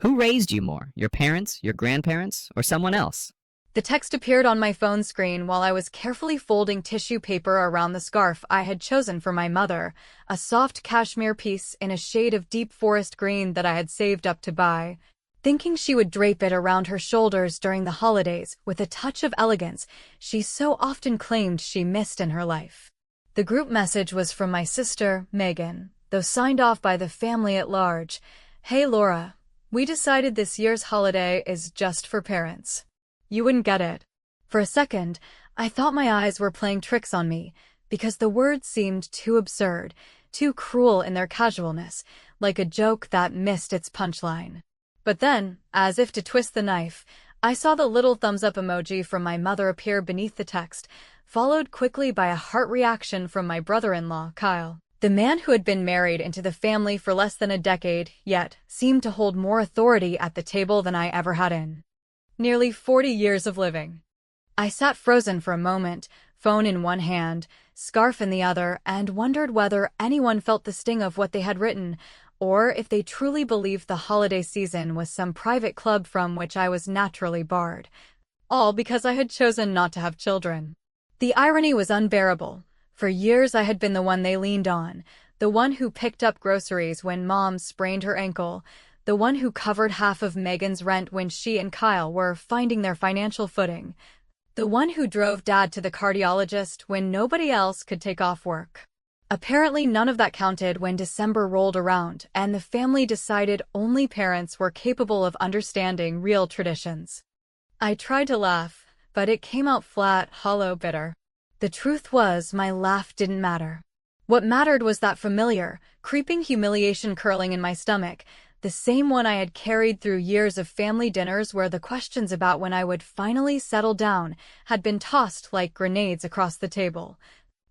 Who raised you more, your parents, your grandparents, or someone else? The text appeared on my phone screen while I was carefully folding tissue paper around the scarf I had chosen for my mother, a soft cashmere piece in a shade of deep forest green that I had saved up to buy. Thinking she would drape it around her shoulders during the holidays with a touch of elegance she so often claimed she missed in her life. The group message was from my sister, Megan, though signed off by the family at large. "Hey Laura, we decided this year's holiday is just for parents. You wouldn't get it." For a second, I thought my eyes were playing tricks on me, because the words seemed too absurd, too cruel in their casualness, like a joke that missed its punchline. But then, as if to twist the knife, I saw the little thumbs-up emoji from my mother appear beneath the text, followed quickly by a heart reaction from my brother-in-law, Kyle. The man who had been married into the family for less than a decade, yet seemed to hold more authority at the table than I ever had in nearly 40 years of living. I sat frozen for a moment, phone in one hand, scarf in the other, and wondered whether anyone felt the sting of what they had written, or if they truly believed the holiday season was some private club from which I was naturally barred. All because I had chosen not to have children. The irony was unbearable. For years I had been the one they leaned on, the one who picked up groceries when Mom sprained her ankle, the one who covered half of Megan's rent when she and Kyle were finding their financial footing, the one who drove Dad to the cardiologist when nobody else could take off work. Apparently none of that counted when December rolled around and the family decided only parents were capable of understanding real traditions. I tried to laugh, but it came out flat, hollow, bitter. The truth was, my laugh didn't matter. What mattered was that familiar, creeping humiliation curling in my stomach, the same one I had carried through years of family dinners where the questions about when I would finally settle down had been tossed like grenades across the table,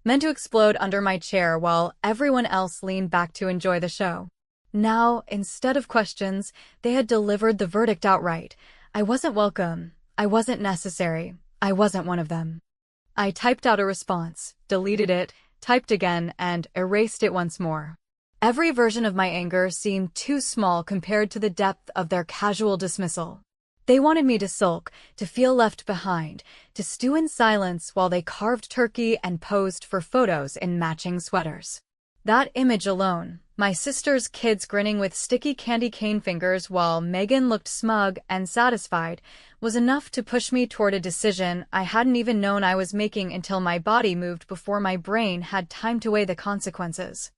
meant to explode under my chair while everyone else leaned back to enjoy the show. Now, instead of questions, they had delivered the verdict outright. I wasn't welcome. I wasn't necessary. I wasn't one of them. I typed out a response, deleted it, typed again, and erased it once more. Every version of my anger seemed too small compared to the depth of their casual dismissal. They wanted me to sulk, to feel left behind, to stew in silence while they carved turkey and posed for photos in matching sweaters. That image alone, my sister's kids grinning with sticky candy cane fingers while Megan looked smug and satisfied, was enough to push me toward a decision I hadn't even known I was making until my body moved before my brain had time to weigh the consequences.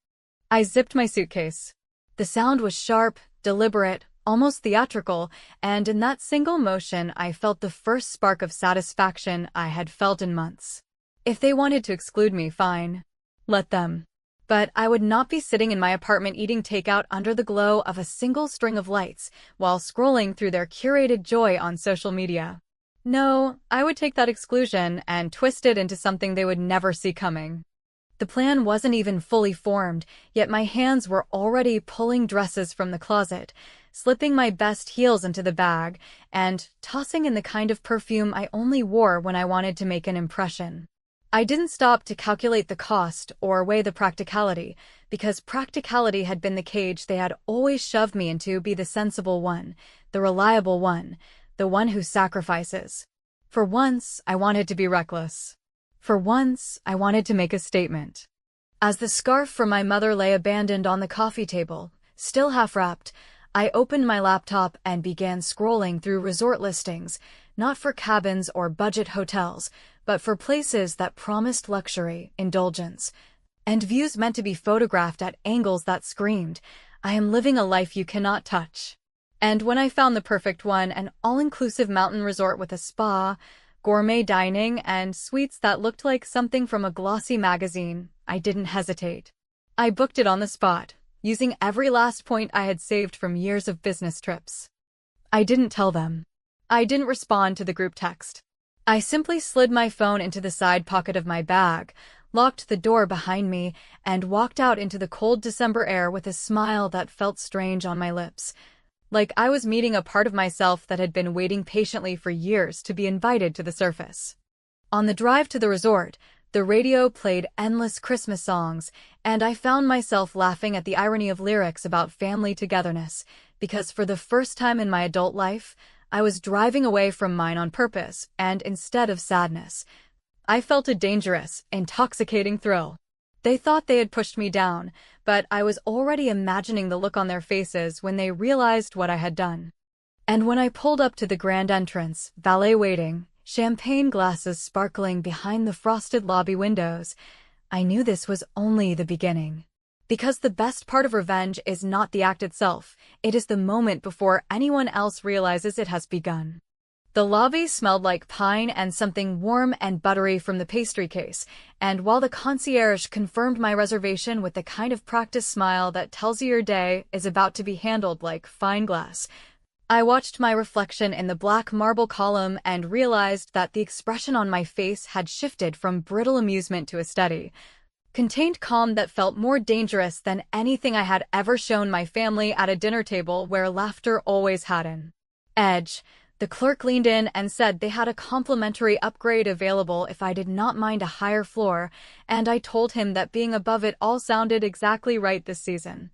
I zipped my suitcase. The sound was sharp, deliberate, almost theatrical, and in that single motion I felt the first spark of satisfaction I had felt in months. If they wanted to exclude me, fine. Let them. But I would not be sitting in my apartment eating takeout under the glow of a single string of lights while scrolling through their curated joy on social media. No, I would take that exclusion and twist it into something they would never see coming. The plan wasn't even fully formed, yet my hands were already pulling dresses from the closet, slipping my best heels into the bag, and tossing in the kind of perfume I only wore when I wanted to make an impression. I didn't stop to calculate the cost or weigh the practicality, because practicality had been the cage they had always shoved me into be the sensible one, the reliable one, the one who sacrifices. For once, I wanted to be reckless. For once, I wanted to make a statement. As the scarf from my mother lay abandoned on the coffee table, still half-wrapped, I opened my laptop and began scrolling through resort listings, not for cabins or budget hotels, but for places that promised luxury, indulgence, and views meant to be photographed at angles that screamed, "I am living a life you cannot touch." And when I found the perfect one, an all-inclusive mountain resort with a spa, gourmet dining, and suites that looked like something from a glossy magazine, I didn't hesitate. I booked it on the spot, using every last point I had saved from years of business trips. I didn't tell them. I didn't respond to the group text. I simply slid my phone into the side pocket of my bag, locked the door behind me, and walked out into the cold December air with a smile that felt strange on my lips, like I was meeting a part of myself that had been waiting patiently for years to be invited to the surface. On the drive to the resort, The radio played endless Christmas songs, and I found myself laughing at the irony of lyrics about family togetherness, because for the first time in my adult life, I was driving away from mine on purpose, and instead of sadness, I felt a dangerous, intoxicating thrill. They thought they had pushed me down, but I was already imagining the look on their faces when they realized what I had done. And when I pulled up to the grand entrance, valet waiting, champagne glasses sparkling behind the frosted lobby windows, I knew this was only the beginning. Because the best part of revenge is not the act itself, it is the moment before anyone else realizes it has begun. The lobby smelled like pine and something warm and buttery from the pastry case, and while the concierge confirmed my reservation with the kind of practiced smile that tells you your day is about to be handled like fine glass, I watched my reflection in the black marble column and realized that the expression on my face had shifted from brittle amusement to a steady, contained calm that felt more dangerous than anything I had ever shown my family at a dinner table where laughter always had an edge. The clerk leaned in and said they had a complimentary upgrade available if I did not mind a higher floor, and I told him that being above it all sounded exactly right this season,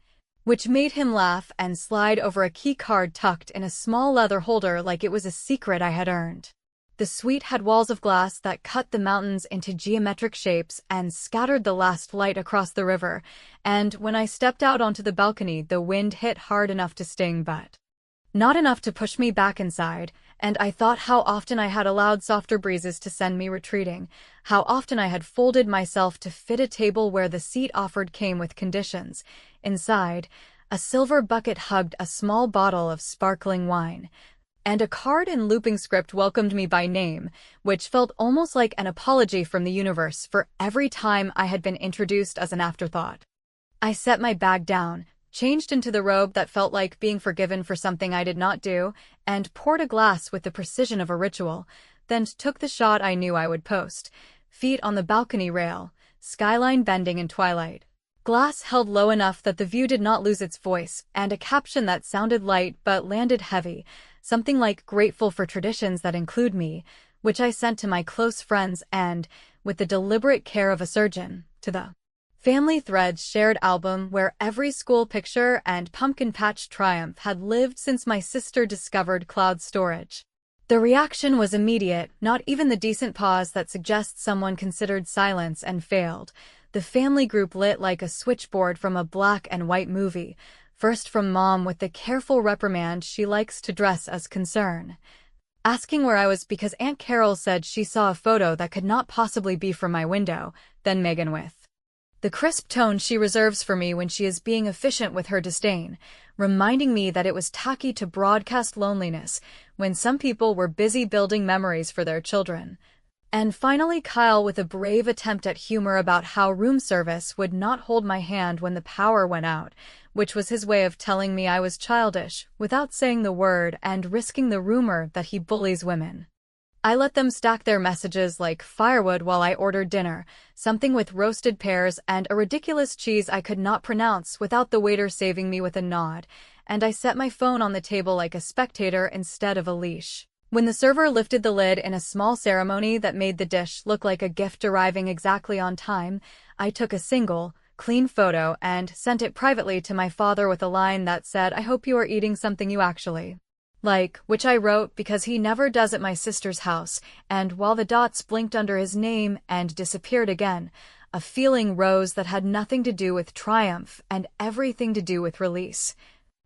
which made him laugh and slide over a key card tucked in a small leather holder like it was a secret I had earned. The suite had walls of glass that cut the mountains into geometric shapes and scattered the last light across the river, and when I stepped out onto the balcony, the wind hit hard enough to sting but not enough to push me back inside, and I thought how often I had allowed softer breezes to send me retreating, how often I had folded myself to fit a table where the seat offered came with conditions. Inside, a silver bucket hugged a small bottle of sparkling wine, and a card in looping script welcomed me by name, which felt almost like an apology from the universe for every time I had been introduced as an afterthought. I set my bag down, changed into the robe that felt like being forgiven for something I did not do, and poured a glass with the precision of a ritual, then took the shot I knew I would post. Feet on the balcony rail, skyline bending in twilight. Glass held low enough that the view did not lose its voice, and a caption that sounded light but landed heavy, something like grateful for traditions that include me, which I sent to my close friends and, with the deliberate care of a surgeon, to the Family Threads shared album where every school picture and pumpkin patch triumph had lived since my sister discovered cloud storage. The reaction was immediate, not even the decent pause that suggests someone considered silence and failed. The family group lit like a switchboard from a black and white movie, first from Mom with the careful reprimand she likes to dress as concern, asking where I was because Aunt Carol said she saw a photo that could not possibly be from my window, then Megan with the crisp tone she reserves for me when she is being efficient with her disdain, reminding me that it was tacky to broadcast loneliness when some people were busy building memories for their children. And finally Kyle with a brave attempt at humor about how room service would not hold my hand when the power went out, which was his way of telling me I was childish without saying the word and risking the rumor that he bullies women. I let them stack their messages like firewood while I ordered dinner, something with roasted pears and a ridiculous cheese I could not pronounce without the waiter saving me with a nod, and I set my phone on the table like a spectator instead of a leash. When the server lifted the lid in a small ceremony that made the dish look like a gift arriving exactly on time, I took a single, clean photo and sent it privately to my father with a line that said, "I hope you are eating something you actually like," which I wrote because he never does at my sister's house, and while the dots blinked under his name and disappeared again, a feeling rose that had nothing to do with triumph and everything to do with release.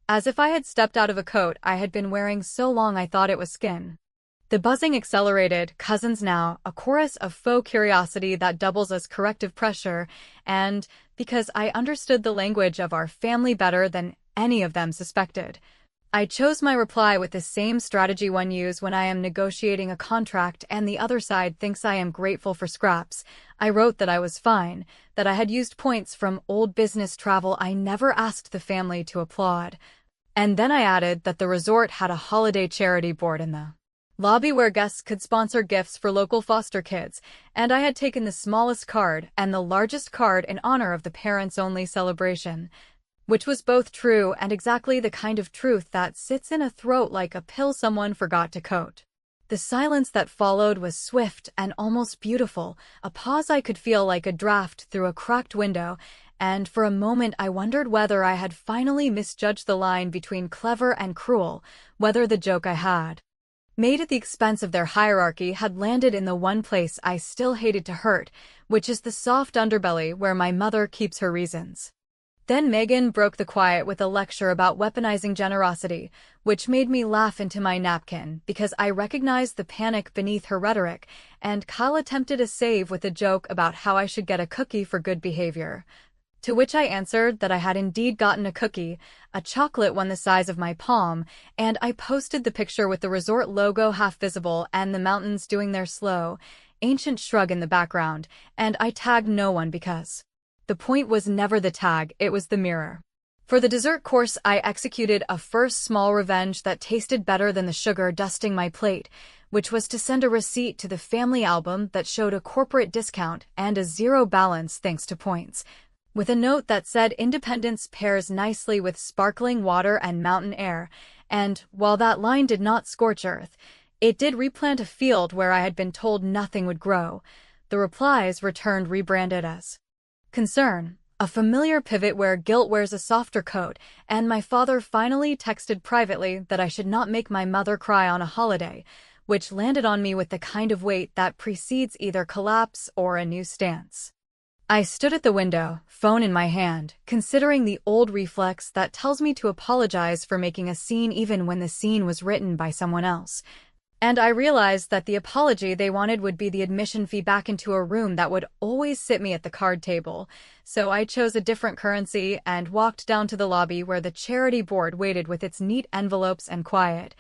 As if I had stepped out of a coat I had been wearing so long I thought it was skin. The buzzing accelerated, cousins now, a chorus of faux curiosity that doubles as corrective pressure, and, because I understood the language of our family better than any of them suspected, I chose my reply with the same strategy one uses when I am negotiating a contract and the other side thinks I am grateful for scraps. I wrote that I was fine, that I had used points from old business travel I never asked the family to applaud. And then I added that the resort had a holiday charity board in the lobby where guests could sponsor gifts for local foster kids, and I had taken the smallest card and the largest card in honor of the parents-only celebration, which was both true and exactly the kind of truth that sits in a throat like a pill someone forgot to coat. The silence that followed was swift and almost beautiful, a pause I could feel like a draft through a cracked window, and for a moment I wondered whether I had finally misjudged the line between clever and cruel, whether the joke I had made at the expense of their hierarchy had landed in the one place I still hated to hurt, which is the soft underbelly where my mother keeps her reasons. Then Megan broke the quiet with a lecture about weaponizing generosity, which made me laugh into my napkin because I recognized the panic beneath her rhetoric, and Kyle attempted a save with a joke about how I should get a cookie for good behavior. To which I answered that I had indeed gotten a cookie, a chocolate one the size of my palm, and I posted the picture with the resort logo half visible and the mountains doing their slow, ancient shrug in the background, and I tagged no one because the point was never the tag, it was the mirror. For the dessert course, I executed a first small revenge that tasted better than the sugar dusting my plate, which was to send a receipt to the family album that showed a corporate discount and a zero balance thanks to points, with a note that said independence pairs nicely with sparkling water and mountain air, and while that line did not scorch earth, it did replant a field where I had been told nothing would grow. The replies returned rebranded as concern, a familiar pivot where guilt wears a softer coat, and my father finally texted privately that I should not make my mother cry on a holiday, which landed on me with the kind of weight that precedes either collapse or a new stance. I stood at the window, phone in my hand, considering the old reflex that tells me to apologize for making a scene even when the scene was written by someone else. And I realized that the apology they wanted would be the admission fee back into a room that would always sit me at the card table. So I chose a different currency and walked down to the lobby where the charity board waited with its neat envelopes and quiet,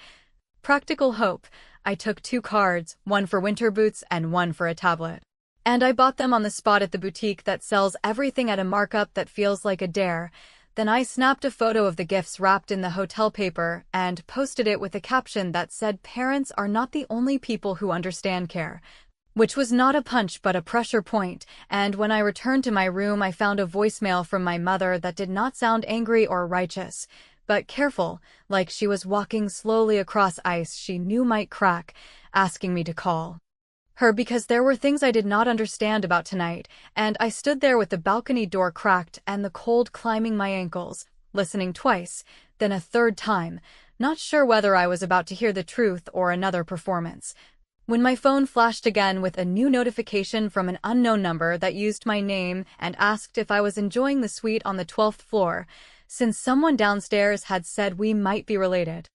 practical hope. I took 2 cards, one for winter boots and one for a tablet. And I bought them on the spot at the boutique that sells everything at a markup that feels like a dare. Then I snapped a photo of the gifts wrapped in the hotel paper and posted it with a caption that said parents are not the only people who understand care, which was not a punch but a pressure point, and when I returned to my room I found a voicemail from my mother that did not sound angry or righteous, but careful, like she was walking slowly across ice she knew might crack, asking me to call her because there were things I did not understand about tonight, and I stood there with the balcony door cracked and the cold climbing my ankles, listening twice, then a third time, not sure whether I was about to hear the truth or another performance, when my phone flashed again with a new notification from an unknown number that used my name and asked if I was enjoying the suite on the 12th floor, since someone downstairs had said we might be related.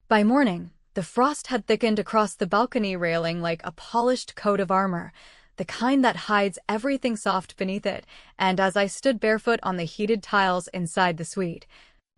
By morning, the frost had thickened across the balcony railing like a polished coat of armor, the kind that hides everything soft beneath it, and as I stood barefoot on the heated tiles inside the suite,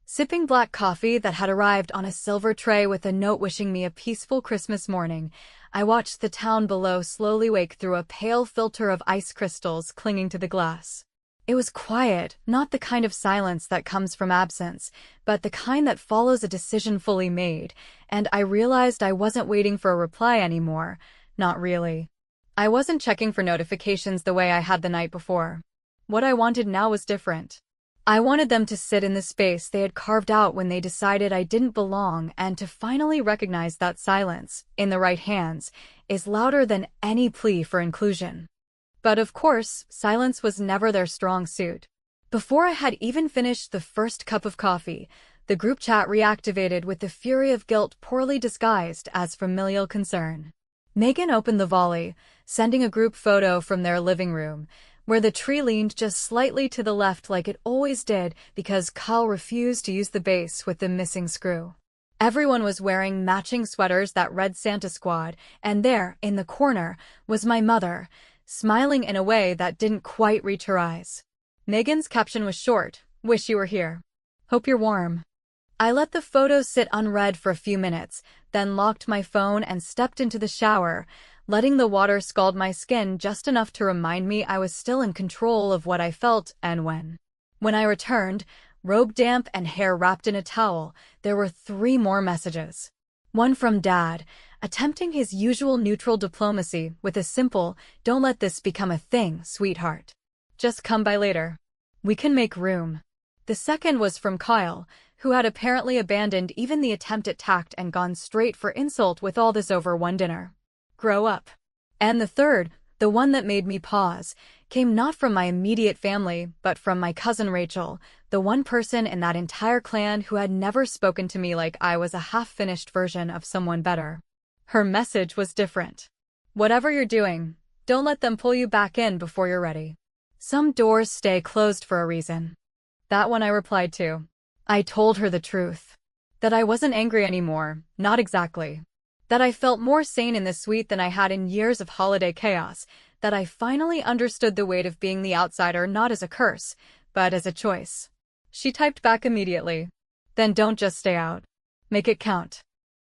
sipping black coffee that had arrived on a silver tray with a note wishing me a peaceful Christmas morning, I watched the town below slowly wake through a pale filter of ice crystals clinging to the glass. It was quiet, not the kind of silence that comes from absence, but the kind that follows a decision fully made, and I realized I wasn't waiting for a reply anymore. Not really. I wasn't checking for notifications the way I had the night before. What I wanted now was different. I wanted them to sit in the space they had carved out when they decided I didn't belong, and to finally recognize that silence, in the right hands, is louder than any plea for inclusion. But of course, silence was never their strong suit. Before I had even finished the first cup of coffee, the group chat reactivated with the fury of guilt poorly disguised as familial concern. Megan opened the volley, sending a group photo from their living room, where the tree leaned just slightly to the left like it always did because Kyle refused to use the base with the missing screw. Everyone was wearing matching sweaters that read Santa Squad, and there, in the corner, was my mother, smiling in a way that didn't quite reach her eyes. Megan's caption was short, "Wish you were here. Hope you're warm." I let the photo sit unread for a few minutes, then locked my phone and stepped into the shower, letting the water scald my skin just enough to remind me I was still in control of what I felt and when. When I returned, robe damp and hair wrapped in a towel, there were 3 more messages. One from Dad, attempting his usual neutral diplomacy with a simple, "Don't let this become a thing, sweetheart. Just come by later. We can make room." The second was from Kyle, who had apparently abandoned even the attempt at tact and gone straight for insult with all this over one dinner. Grow up. And the third, the one that made me pause, came not from my immediate family, but from my cousin Rachel, the one person in that entire clan who had never spoken to me like I was a half-finished version of someone better. Her message was different. Whatever you're doing, don't let them pull you back in before you're ready. Some doors stay closed for a reason. That one I replied to. I told her the truth. That I wasn't angry anymore, not exactly. That I felt more sane in this suite than I had in years of holiday chaos. That I finally understood the weight of being the outsider not as a curse, but as a choice. She typed back immediately. Then don't just stay out. Make it count.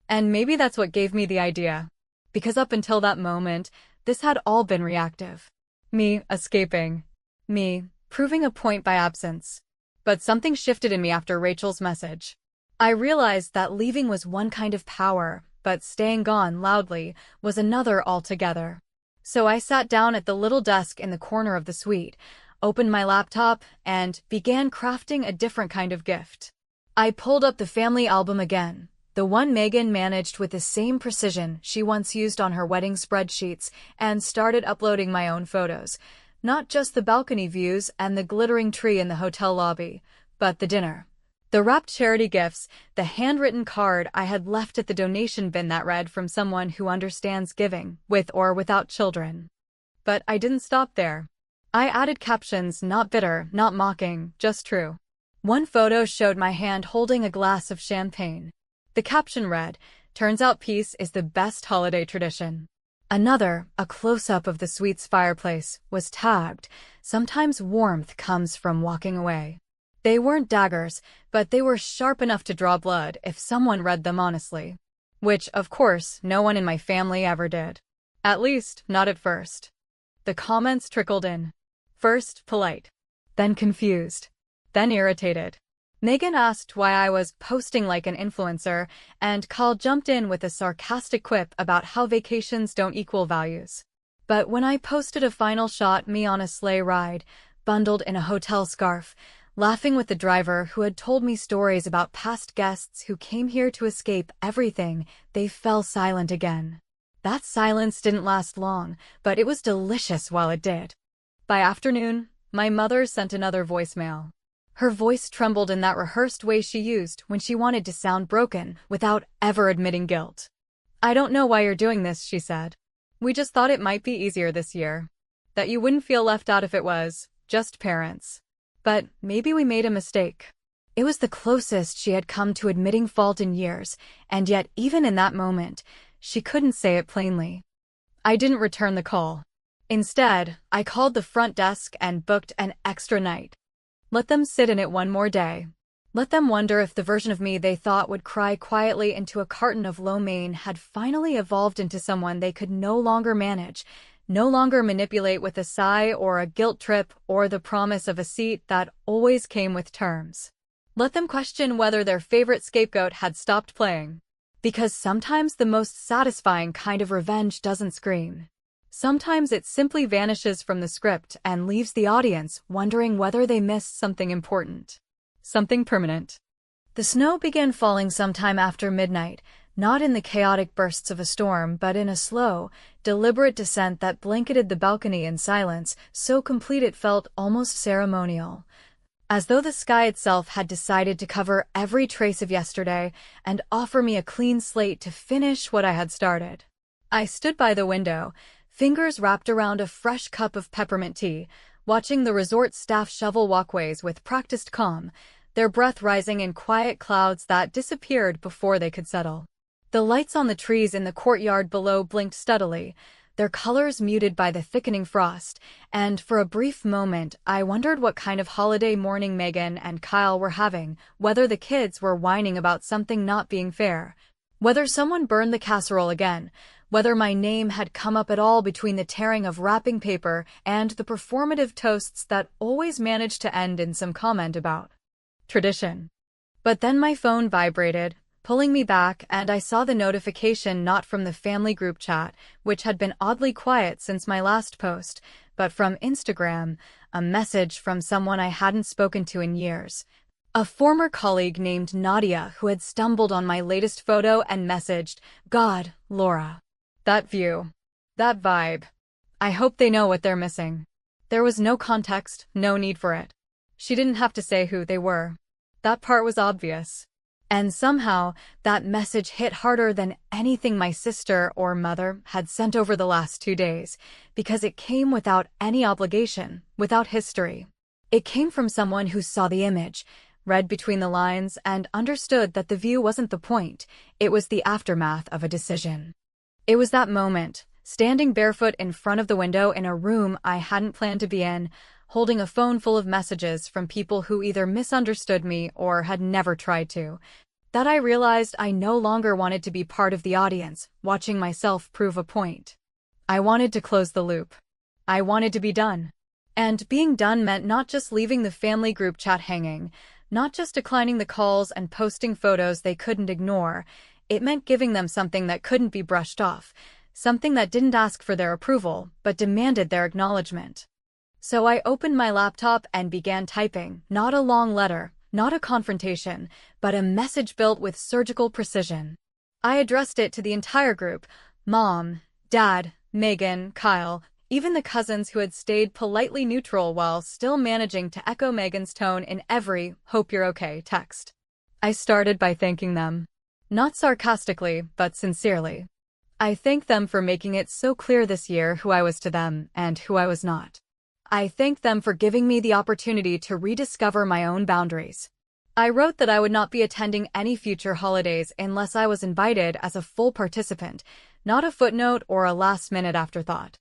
And maybe that's what gave me the idea. Because up until that moment, this had all been reactive. Me escaping. Me proving a point by absence. But something shifted in me after Rachel's message. I realized that leaving was one kind of power, but staying gone loudly was another altogether. So I sat down at the little desk in the corner of the suite, opened my laptop, and began crafting a different kind of gift. I pulled up the family album again, the one Megan managed with the same precision she once used on her wedding spreadsheets, and started uploading my own photos. Not just the balcony views and the glittering tree in the hotel lobby, but the dinner. The wrapped charity gifts, the handwritten card I had left at the donation bin that read from someone who understands giving, with or without children. But I didn't stop there. I added captions, not bitter, not mocking, just true. One photo showed my hand holding a glass of champagne. The caption read, "Turns out peace is the best holiday tradition." Another, a close-up of the suite's fireplace, was tagged, "Sometimes warmth comes from walking away." They weren't daggers, but they were sharp enough to draw blood if someone read them honestly. Which, of course, no one in my family ever did. At least, not at first. The comments trickled in. First, polite. Then confused. Then irritated. Megan asked why I was posting like an influencer, and Kyle jumped in with a sarcastic quip about how vacations don't equal values. But when I posted a final shot me on a sleigh ride, bundled in a hotel scarf, laughing with the driver who had told me stories about past guests who came here to escape everything, they fell silent again. That silence didn't last long, but it was delicious while it did. By afternoon, my mother sent another voicemail. Her voice trembled in that rehearsed way she used when she wanted to sound broken without ever admitting guilt. "I don't know why you're doing this," she said. "We just thought it might be easier this year. That you wouldn't feel left out if it was just parents. But maybe we made a mistake." It was the closest she had come to admitting fault in years, and yet even in that moment, she couldn't say it plainly. I didn't return the call. Instead, I called the front desk and booked an extra night. Let them sit in it one more day. Let them wonder if the version of me they thought would cry quietly into a carton of lo mein had finally evolved into someone they could no longer manage, no longer manipulate with a sigh or a guilt trip or the promise of a seat that always came with terms. Let them question whether their favorite scapegoat had stopped playing. Because sometimes the most satisfying kind of revenge doesn't scream. Sometimes it simply vanishes from the script and leaves the audience wondering whether they missed something important. Something permanent. The snow began falling sometime after midnight, not in the chaotic bursts of a storm, but in a slow, deliberate descent that blanketed the balcony in silence, so complete it felt almost ceremonial. As though the sky itself had decided to cover every trace of yesterday and offer me a clean slate to finish what I had started. I stood by the window, fingers wrapped around a fresh cup of peppermint tea, watching the resort staff shovel walkways with practiced calm, their breath rising in quiet clouds that disappeared before they could settle. The lights on the trees in the courtyard below blinked steadily, their colors muted by the thickening frost, and for a brief moment I wondered what kind of holiday morning Megan and Kyle were having, whether the kids were whining about something not being fair, whether someone burned the casserole again, whether my name had come up at all between the tearing of wrapping paper and the performative toasts that always managed to end in some comment about tradition. But then my phone vibrated, pulling me back, and I saw the notification not from the family group chat, which had been oddly quiet since my last post, but from Instagram, a message from someone I hadn't spoken to in years. A former colleague named Nadia who had stumbled on my latest photo and messaged, "God, Laura. That view. That vibe. I hope they know what they're missing." There was no context, no need for it. She didn't have to say who they were. That part was obvious. And somehow, that message hit harder than anything my sister or mother had sent over the last 2 days, because it came without any obligation, without history. It came from someone who saw the image, read between the lines, and understood that the view wasn't the point, it was the aftermath of a decision. It was that moment, standing barefoot in front of the window in a room I hadn't planned to be in, holding a phone full of messages from people who either misunderstood me or had never tried to, that I realized I no longer wanted to be part of the audience, watching myself prove a point. I wanted to close the loop. I wanted to be done. And being done meant not just leaving the family group chat hanging, not just declining the calls and posting photos they couldn't ignore. It meant giving them something that couldn't be brushed off, something that didn't ask for their approval, but demanded their acknowledgement. So I opened my laptop and began typing, not a long letter, not a confrontation, but a message built with surgical precision. I addressed it to the entire group: Mom, Dad, Megan, Kyle, even the cousins who had stayed politely neutral while still managing to echo Megan's tone in every "hope you're okay" text. I started by thanking them. Not sarcastically, but sincerely. I thanked them for making it so clear this year who I was to them and who I was not. I thanked them for giving me the opportunity to rediscover my own boundaries. I wrote that I would not be attending any future holidays unless I was invited as a full participant, not a footnote or a last-minute afterthought.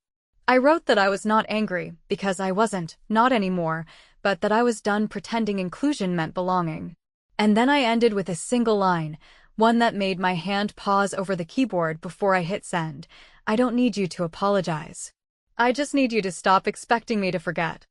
I wrote that I was not angry, because I wasn't, not anymore, but that I was done pretending inclusion meant belonging. And then I ended with a single line, one that made my hand pause over the keyboard before I hit send. I don't need you to apologize. I just need you to stop expecting me to forget.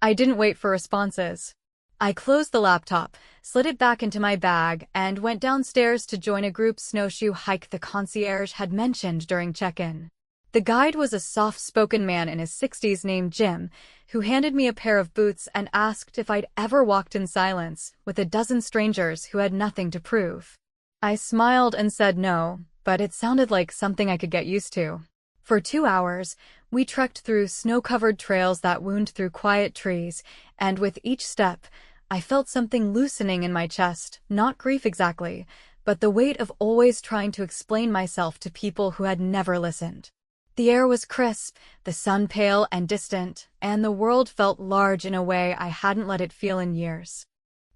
I didn't wait for responses. I closed the laptop, slid it back into my bag, and went downstairs to join a group snowshoe hike the concierge had mentioned during check-in. The guide was a soft-spoken man in his 60s named Jim, who handed me a pair of boots and asked if I'd ever walked in silence with a dozen strangers who had nothing to prove. I smiled and said no, but it sounded like something I could get used to. For 2 hours, we trekked through snow-covered trails that wound through quiet trees, and with each step, I felt something loosening in my chest, not grief exactly, but the weight of always trying to explain myself to people who had never listened. The air was crisp, the sun pale and distant, and the world felt large in a way I hadn't let it feel in years.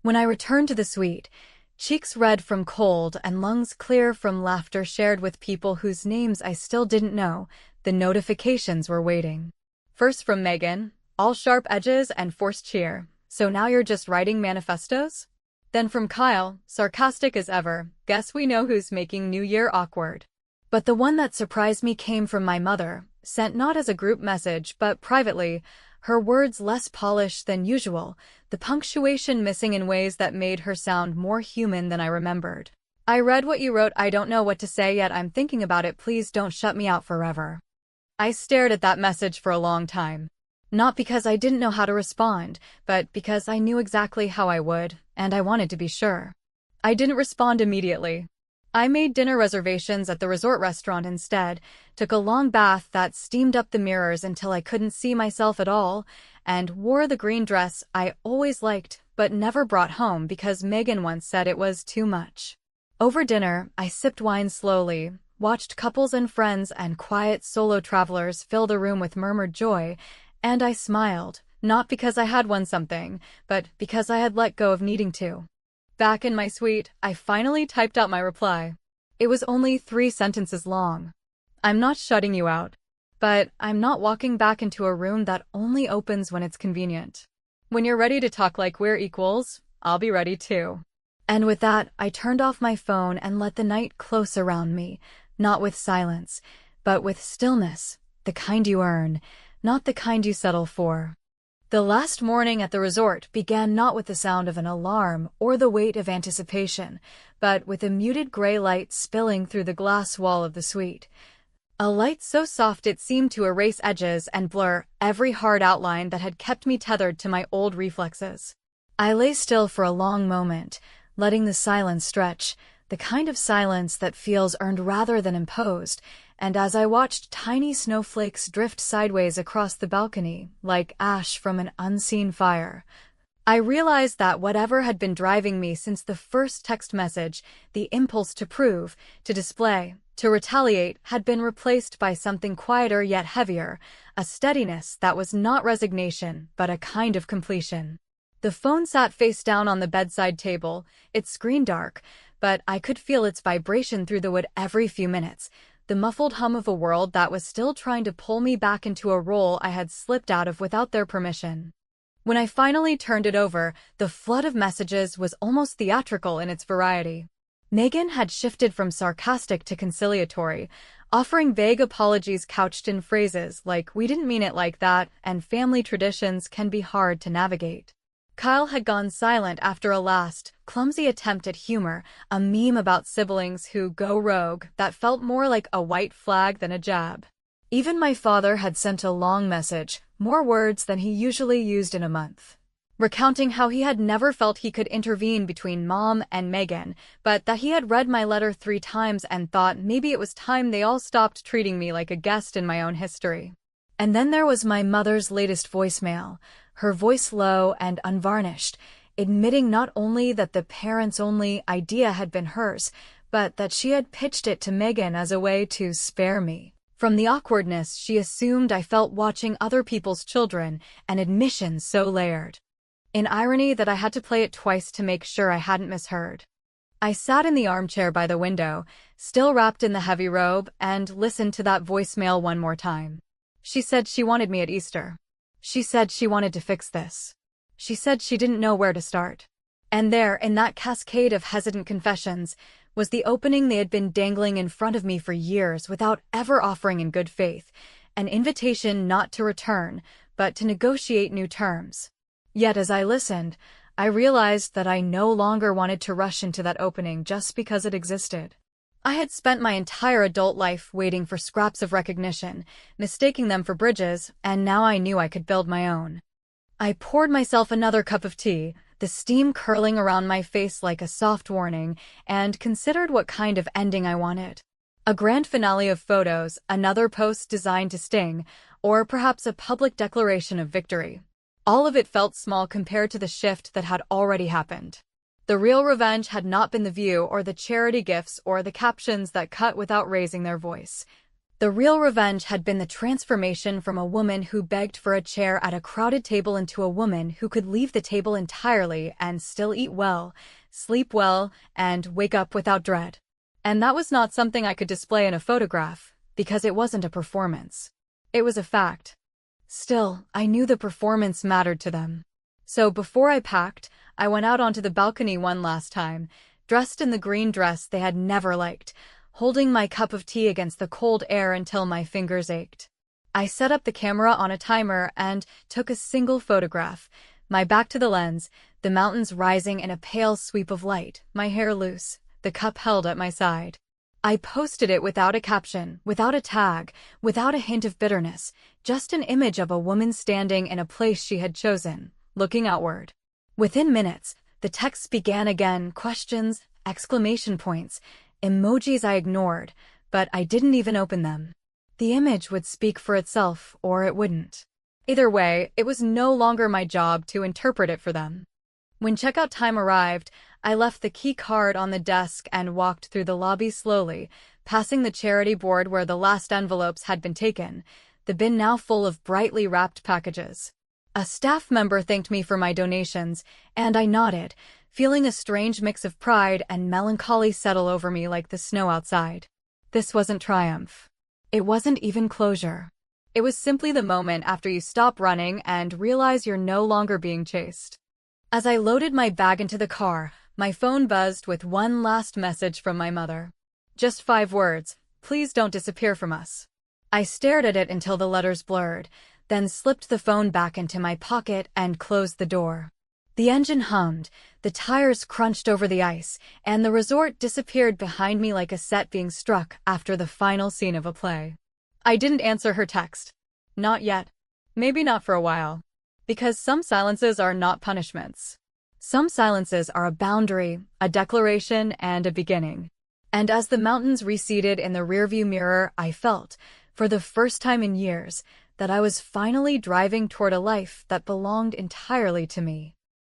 When I returned to the suite, cheeks red from cold and lungs clear from laughter shared with people whose names I still didn't know, the notifications were waiting. First from Megan, all sharp edges and forced cheer. "So now you're just writing manifestos?" Then from Kyle, sarcastic as ever, "Guess we know who's making New Year awkward." But the one that surprised me came from my mother, sent not as a group message but privately, her words less polished than usual, the punctuation missing in ways that made her sound more human than I remembered. "I read what you wrote. I don't know what to say yet. I'm thinking about it. Please don't shut me out forever." I stared at that message for a long time. Not because I didn't know how to respond, but because I knew exactly how I would, and I wanted to be sure. I didn't respond immediately. I made dinner reservations at the resort restaurant instead, took a long bath that steamed up the mirrors until I couldn't see myself at all, and wore the green dress I always liked but never brought home because Megan once said it was too much. Over dinner, I sipped wine slowly, watched couples and friends and quiet solo travelers fill the room with murmured joy, and I smiled, not because I had won something, but because I had let go of needing to. Back in my suite, I finally typed out my reply. It was only 3 sentences long. "I'm not shutting you out, but I'm not walking back into a room that only opens when it's convenient. When you're ready to talk like we're equals, I'll be ready too." And with that, I turned off my phone and let the night close around me, not with silence, but with stillness, the kind you earn, not the kind you settle for. The last morning at the resort began not with the sound of an alarm or the weight of anticipation, but with a muted gray light spilling through the glass wall of the suite. A light so soft it seemed to erase edges and blur every hard outline that had kept me tethered to my old reflexes. I lay still for a long moment, letting the silence stretch, the kind of silence that feels earned rather than imposed, and as I watched tiny snowflakes drift sideways across the balcony, like ash from an unseen fire, I realized that whatever had been driving me since the first text message, the impulse to prove, to display, to retaliate, had been replaced by something quieter yet heavier, a steadiness that was not resignation, but a kind of completion. The phone sat face down on the bedside table, its screen dark, but I could feel its vibration through the wood every few minutes, the muffled hum of a world that was still trying to pull me back into a role I had slipped out of without their permission. When I finally turned it over, the flood of messages was almost theatrical in its variety. Megan had shifted from sarcastic to conciliatory, offering vague apologies couched in phrases like "we didn't mean it like that" and "family traditions can be hard to navigate." Kyle had gone silent after a last, clumsy attempt at humor, a meme about siblings who go rogue that felt more like a white flag than a jab. Even my father had sent a long message, more words than he usually used in a month, recounting how he had never felt he could intervene between Mom and Megan, but that he had read my letter 3 times and thought maybe it was time they all stopped treating me like a guest in my own history. And then there was my mother's latest voicemail, her voice low and unvarnished, admitting not only that the parents-only idea had been hers, but that she had pitched it to Megan as a way to spare me from the awkwardness she assumed I felt watching other people's children, an admission so layered, in irony that I had to play it twice to make sure I hadn't misheard. I sat in the armchair by the window, still wrapped in the heavy robe, and listened to that voicemail one more time. She said she wanted me at Easter. She said she wanted to fix this. She said she didn't know where to start. And there, in that cascade of hesitant confessions, was the opening they had been dangling in front of me for years without ever offering in good faith, an invitation not to return, but to negotiate new terms. Yet as I listened, I realized that I no longer wanted to rush into that opening just because it existed. I had spent my entire adult life waiting for scraps of recognition, mistaking them for bridges, and now I knew I could build my own. I poured myself another cup of tea, the steam curling around my face like a soft warning, and considered what kind of ending I wanted. A grand finale of photos, another post designed to sting, or perhaps a public declaration of victory. All of it felt small compared to the shift that had already happened. The real revenge had not been the view or the charity gifts or the captions that cut without raising their voice. The real revenge had been the transformation from a woman who begged for a chair at a crowded table into a woman who could leave the table entirely and still eat well, sleep well, and wake up without dread. And that was not something I could display in a photograph, because it wasn't a performance. It was a fact. Still, I knew the performance mattered to them. So before I packed, I went out onto the balcony one last time, dressed in the green dress they had never liked, holding my cup of tea against the cold air until my fingers ached. I set up the camera on a timer and took a single photograph, my back to the lens, the mountains rising in a pale sweep of light, my hair loose, the cup held at my side. I posted it without a caption, without a tag, without a hint of bitterness, just an image of a woman standing in a place she had chosen, looking outward. Within minutes, the texts began again, questions, exclamation points, emojis I ignored, but I didn't even open them. The image would speak for itself, or it wouldn't. Either way, it was no longer my job to interpret it for them. When checkout time arrived, I left the key card on the desk and walked through the lobby slowly, passing the charity board where the last envelopes had been taken, the bin now full of brightly wrapped packages. A staff member thanked me for my donations, and I nodded, feeling a strange mix of pride and melancholy settle over me like the snow outside. This wasn't triumph. It wasn't even closure. It was simply the moment after you stop running and realize you're no longer being chased. As I loaded my bag into the car, my phone buzzed with one last message from my mother. Just 5 words, "Please don't disappear from us." I stared at it until the letters blurred, then slipped the phone back into my pocket and closed the door. The engine hummed, the tires crunched over the ice, and the resort disappeared behind me like a set being struck after the final scene of a play. I didn't answer her text. Not yet. Maybe not for a while. Because some silences are not punishments. Some silences are a boundary, a declaration, and a beginning. And as the mountains receded in the rearview mirror, I felt, for the first time in years, that I was finally driving toward a life that belonged entirely to me.